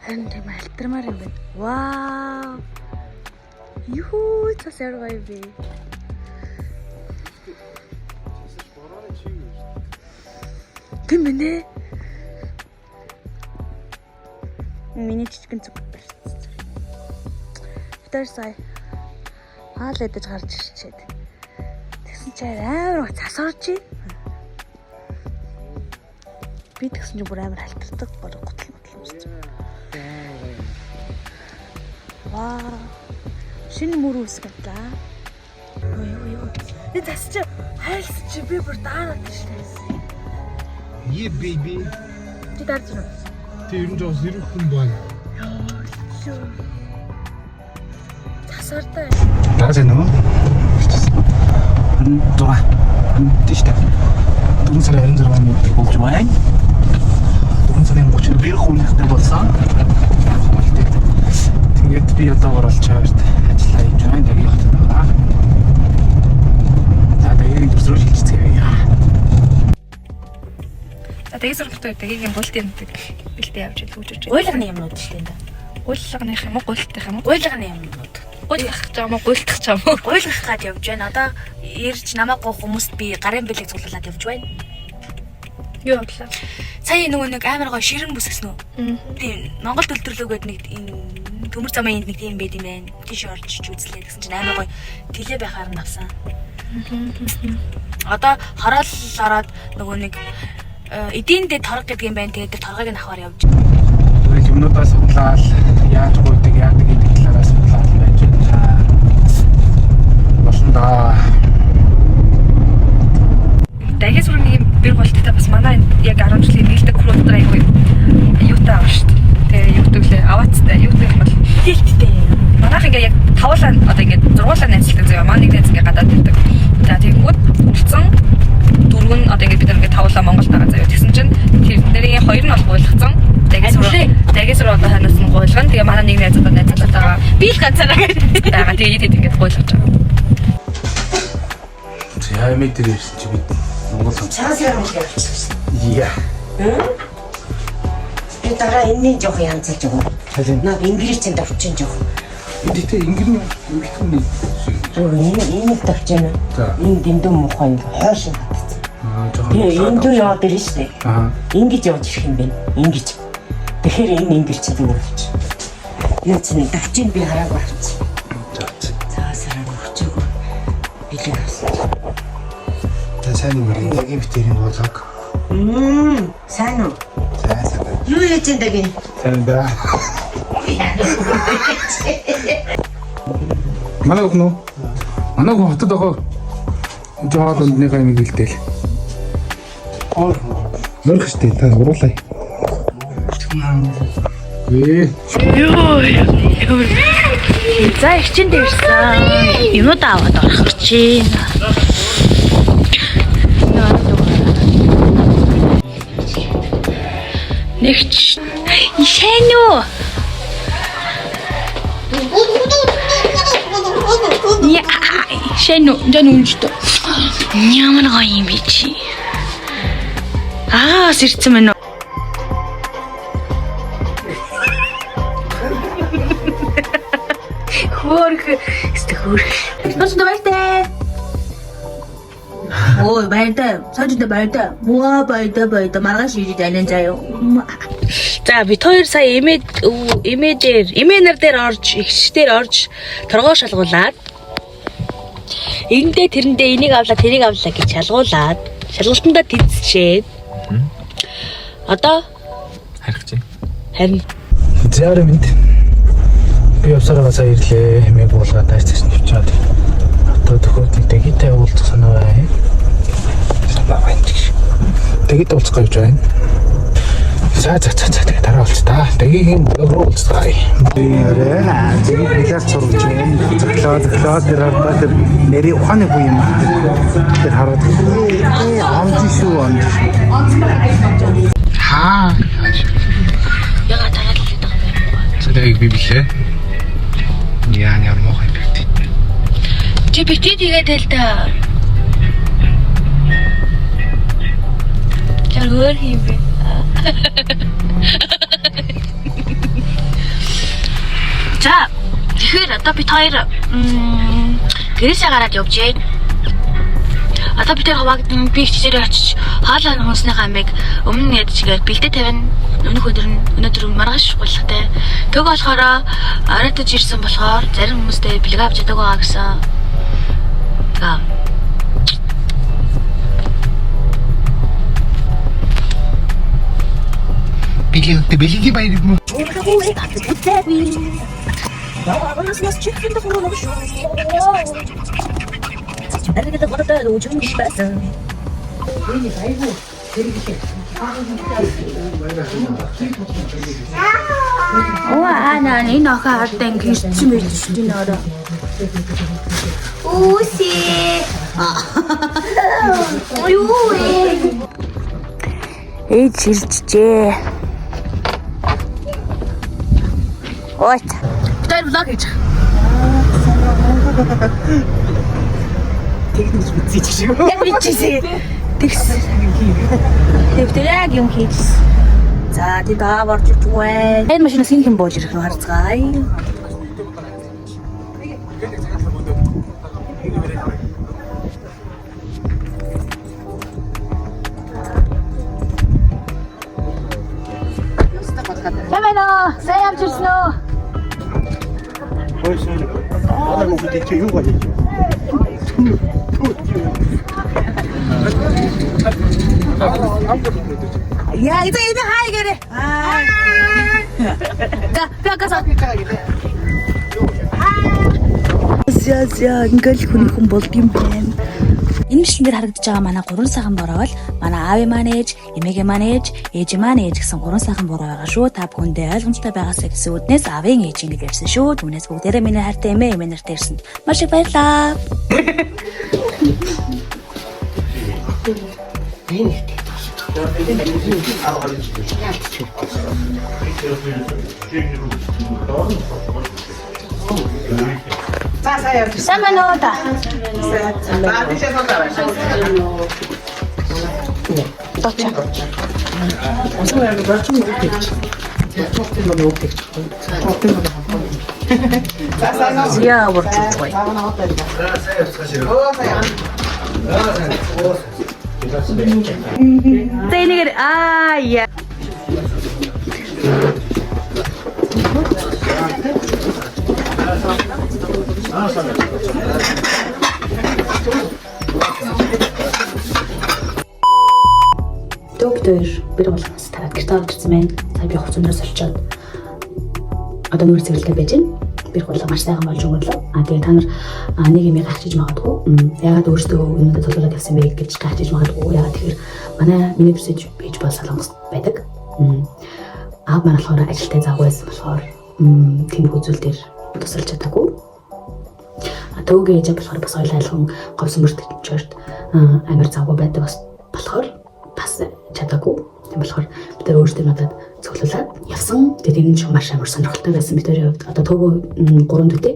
Харин тийм альтермаар юм байна. Вау. Юу цас яргай бэ? Тийм ээ. Миний жижигэн зүг барьсан. Тэр сая хаал идэж гарч ирчээд. Тэгсэн чинь амар цас орж ийн. Би тэгсэн чинь бүр амар халтардаг болоо гутал өмсч. Вау. Шинэ мөр үсгэлээ. Ой. Би цас чи хайлс чи би бүр даараад штэ. Yeah baby. Чи даарч байна. Тэ ер нь жоос 90 хүн байна. Тасартай. Дагаж байна уу? Дура. Тийш та. 4 сарын 26-нд болж байна. 4 сарын 32 хүнийхтэй болсон. Тэгээд би одоогор бол чаарт ажиллаа хийж байна. Тэгээд хатад байгаа. За тэгээд төсрөө шилжчихье. Тэгээд сургалтад тэгээд гуйлтын бэлтээ явж илүүж. Уйлганы юмнууд шүү дээ. Уйлганы юм уу, гуйлтах юм уу? Уйлганы юмнууд. Уйлгах ч юм уу, гуйлтах ч юм уу? Уйлгах гад явж байна. Одоо ирж намайг гоох хүмүүст би гарын бэлэг цуглуулад явж байна. Юу бодлоо? Сая нэг амар гоо ширэн бүсгсэн үү? Тийм. Монгол төлтөрлөгөөд нэг энэ төмөр замын нэг тийм байд юм байна. Тийш орж үзлээ гэсэн чинь амар гоо тэлээ байхаар нь авсан. Одоо хороол ороод нөгөө нэг эдийн дэ торг гэдэг юм байна. Тэгээд тэр торгыг нь авахар явж. Тэгээд юмнуудаа судлаад яаж гойдаг яадаг гэдэг талаараас судлаад байж байна. Болсон да. Дахиад сурганы бэр болттой бас манай яг 10 жилийн нээлттэй курс дотор аягүй юутай авах шүү дээ. Тэгээ юутай лээ аваацтай юутай бол Хилттэй. манайх ингээ яг тавуулаа одоо ингээ зургуулаа найзлдаг заяа манай нэг найз ингээ гадаад ирдэг. За тэгэнгүүт үлдсэн дөрөв нь одоо ингээ бид ингээ тавуулаа Монголд байгаа заяа. Тэгсэн чинь тэр нэрийн хоёр нь бол гуйлгцсан. Дагис руу одоо ханаас нь гуйлгана. Тэгээ манай нэг найз одоо найзлаад байгаа. Би л ганцаараа байгаа. Тэгээ идэт ингээ гуйлгаж байгаа. Яа метр ирсэн чи бид Монгол Цаас ярах явчихсан. яа. Би дараа энэний жоох янзалж байгаа. Харин Наа инглишчэнд авчин жоох. мэдээ ингэрний үгтний Энийг тавьчихна. За. Энэ дэндүү мухай ингээ хойш хатцсан. жоохон Энэ дүү яваад ирнэ шүү дээ. Аа. Ингэж явж ирэх юм байна. Ингэж. Тэгэхээр энэ инглиш зүгээр болчих. Юу ч нэг тавьчин би хараагүй авчих. Цаас ярах өгчөөгөө. Билэг авсан. сайн юм байна. Дагийн битэрийн болог. Сайн уу? Сайн. Юу яаж энэ дагийн? Сайн да. Манай өгнө. Манай гоо хотод байгаа. Жоод өндний гамиг хэлтэл. Нөрх штэ та уруулаа. За ихчин дээрсэн. Юмудаа аваад орох гэж байна. Нэгч ишэн үү? Ишэн үү? Жан үнжтэй. Ямар гоё юм бэ чи? Сэрцэн мэн үү? Хөрх. Носд байтай. Ой, байтай. Сажид байтай. Муа байтай. Маргааш ирээд алин заяа. За бид хоёр сая эмээнэр дээр орж, ихчдэр орж торгоо шалгуулад эндээ тэрэндээ энийг авлаа тэрийг авлаа гэж шалгуулад шалгалтандаа тэнцчээд одоо Харих чинь. харин Зяар минь. Би явсараа сая ирлээ. Хэмээг буулгаад таарч навчаад. Одоо төхөөд дэгэтэй уулзах санаа байна. Санаа байна гэж. Дэгэд уулзах гэж байна. За тэгээ дараа уулз та. Дэгийн блог руу уулзгаа. Би хэлээд сурч байна. Зөглөө тэр нэрийн ухааны буй юм. Тэр хараад амжи шүү. Яга тагаад л байгаа юм. Цэгийг би билээ. Яа мохой бит. чи битээ тэгээд л да. Чаргөр хийвэ. За тэгэхээр одоо бид хоёр гэрээсээ гараад явжээ. Одоо бид хаваад би хичээлээ очиж хоолой хүнснийхаа амиг өмнө ядчихээр бэлдээ тавина. Өнөөдөр маргааш шуулгатай. Төг болохоор оройтож ирсэн болохоор зарим хүмүүстэй бэлэг авч чаддаг байгаа гэсэн. Бэлгийн баяр юм. Ана энэ охоо ардэн гэрчим мэдчихсэн ороо. Үси. Ээж иржээ. Ой. Тэр влог хийж. Техник үзчих шиг. Яг бичээсэй. Тэгс. Тэр яг юм хийжсэн. За тий даа борж байна. Энэ машинаас хэн болж ирэх нь харцгаая. Ямана, сайн явж ирсэн үү? Хөөсөн. Ана мөн гэдэг юу гэж. Я это хай гэре. Гагасаа. Зя ингээл хүн болд юм байна. Энэ бичлэн дээр харагдаж байгаа манай 3 сайхан бороо бол манай аавын маань ээж, эмээгийн маань ээж, ээжийн маань ээж гэсэн 3 сайхан бороо байгаа шүү. Та бүхэндээ ойлгомжтой байгаасаа гэсэн үднээс аавын ээжийг нэг ярьсан шүү. Түүнээс бүгдээрээ миний хайртай эмээ нартай ирсэнд маш их баярлалаа. Саманота. Точно. Я ворчу. Тэнэгэр я. Доктор бэр болгоос та гэртээ орчихсан байна. Та би хуцамраас олчоод одоо нүрэ цэвэрлэлтэй байж байна. Бэр болгоо маш сайхан болж өнгөрлөө. Тэгээ та нар нэг юм гахчиж магадгүй. Ягаад өөрсдөө өнөдөө толгойд тавьсан бэ гэж гахчиж магадгүй. Ягаад тэгэхээр миний пресэж пэйж бол Солонгост байдаг. Аав маань болохоор ажилтай завгүй байсан болохоор тийм үзүүл дээр тусалж чадаагүй. Төвгөө ээж болохоор бас ойл айлхан говьсмөрт чорт амар завгүй байдаг бас болохоор бас чадаагүй. Тийм болохоор бид нар өөрсдөө надад цоглуулад явсан. Тэгээд энэ ч маш амар сонирхолтой байсан бидний хувьд. Одоо төвгөө 3 төдөө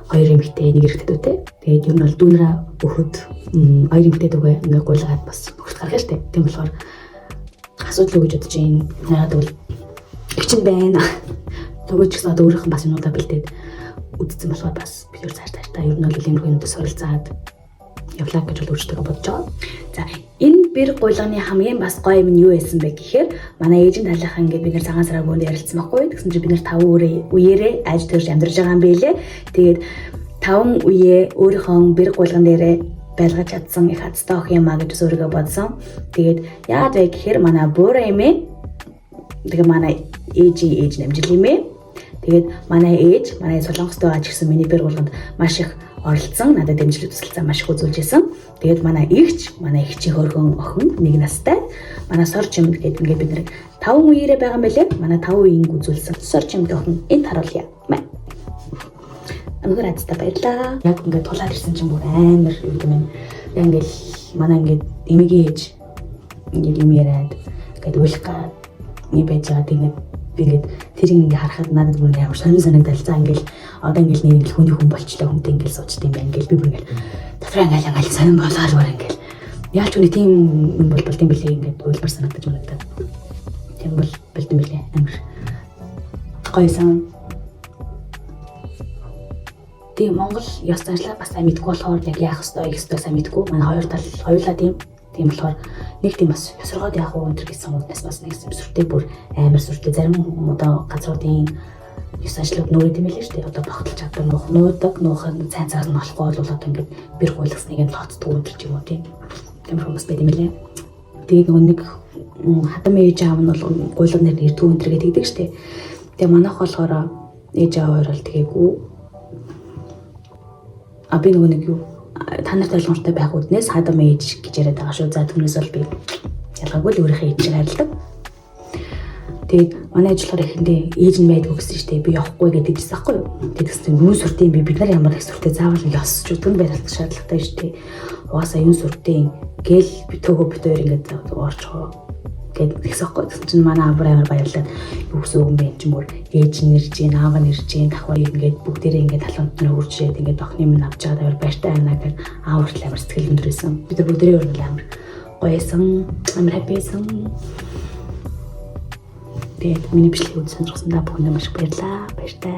2 эмэгтэй, 1 эрэгтэй төдөө. Тэгээд ер нь бол дүүнраа өгөхөд 2 эмэгтэй төгөө ингээ гуйлгаад бас өгч гаргах штеп. Тийм болохоор асуудал уу гэж бодож юм. Яагаад гэвэл өвчин байна. Төгөөч гэсэн одоо өөрийнх нь бас юмудаа бэлдээд үдцсэн болохоор бас бид цааш ер нь бол иймэрхүү юмд сорилцаад явлаа гэж бол өөртөө бодож байгаа. За энэ бэр гуйлганы хамгийн бас гоё юм нь юу байсан бэ гэхээр манай ээжийн талынхаа ингээд бид нэр цагаан сараа бөөнд ярилцсан байхгүй. Тэгсэн чинь бид нэр 5 үеэрээ айж төрж амьдарч байгаа юм байлээ. Тэгээд 5 үеэ өөрийнхөө бэр гуйлган дээрээ байлгаж чадсан их хацтай ох юм а гэж өөрийгөө бодсон. Тэгээд яагаад вэ гэхээр манай бөөрэ эмээ тэгээд манай ээж намжил эмээ. Тэгээд манай ээж манай Солонгост байгаа ч гэсэн миний бэр гуйлганд маш их оролцсон, надад дэмжлэг тусалцаа маш их үзүүлж исэн. Тэгээд манай эгчийн хөргөн охин 1 настай. Манай сорч юм гэдэг ингээд бид нэр 5 үеэрээ байгаа юм байлээ. Манай 5 үеийг үзүүлсэн сорч юм охин энд харуулъя. Амгаар адтай баярлаа. Яг ингээд тулаад ирсэн чинь бүр амар юм байна. Ингээд манай ингээд эмээгийн ээж ингээд юм яриад ингээд уйлах гад нэг байж байгаа тэгээд би ингээд тэр ингээ харахад надад бүр амар санагдал. За ингээл одоо ингээл нэг хүний хүн болчлаа хүнтэй ингээл суучт юм байна ингээл би бүр ингээл дотроо ингээл сонирн болоод бүр ингээл яалч үний тийм юм бол тийм билээ ингээд уйлмар санагдаж байна. Тийм бол бэлдэн билээ амар гойсон. Тэгээ Монгол ёс заншлаа бас сайн мэдгүй болохоор яг яах ёстой сайн мэдгүй. Манай хоёулаа тийм болохоор нэг тийм бас ёсоргоод яах вэ өнтер гэсэн үгнээс бас нэг сүртэй бүр амар сүртэй зарим одоо газруудын ёс заншлууд нүүрээд юм билээ шүү дээ. Одоо багталж чаддаг нуудаг нуухын цайн цаас нь болохгүй бол одоо ингээд бэр гуйлгасныг нь лоцдог өнтер ч юм уу тийм. Тиймэр хүмүүс байт юм билээ. Тэгээ нөгөө нэг хатам ээж аав нь бол гуйлга нэр ирдгүү өнтер гэдэг шүү дээ. Тэгээ манайх болохоор ээж аав хоёр бол тэгээгүй. Би нөгөө нэг юу та нарт ойлгомжтой байх үднээс хадам ээж гэж яриад байгаа шүү. За түүнээс бол би ялгаагүй л өөрийнхөө ээж шиг харилдаг. Тэгээд манай ээж болохоор ихэндээ ээж нь байдгүй гэсэн шүү дээ. Би явахгүй гэдэг хэлсэн байхгүй юу. Тэгсэн чинь юу сүртэй би бид нар ямар их сүртэй заавал ёс ч үтгэн барилах шаардлагатай шүү дээ. Угаасаа юу сүртэй гэл би төөгөө бит хоёр ингээд уурчгаа гэдэг ихсэхгүй. Тэгсэн чинь манай амар баярлаад юу гэсэн үг юм бэ чинь бүр ээж нэрж гин аав нэрж гин давхар ингээд бүгдээрээ ингээд талуунт нар хуржээд ингээд охины минь авч байгаа тавар баяртай байна гэдэг аав хүртэл амар сэтгэл өндрөөсөн. Бид нар бүгдээрээ өөр амар гоёсэн амар хапписэн. Тэгээд миний бичлэгийг үзсэн сонирхсандаа бүхэндээ маш баярлалаа. Баяртай.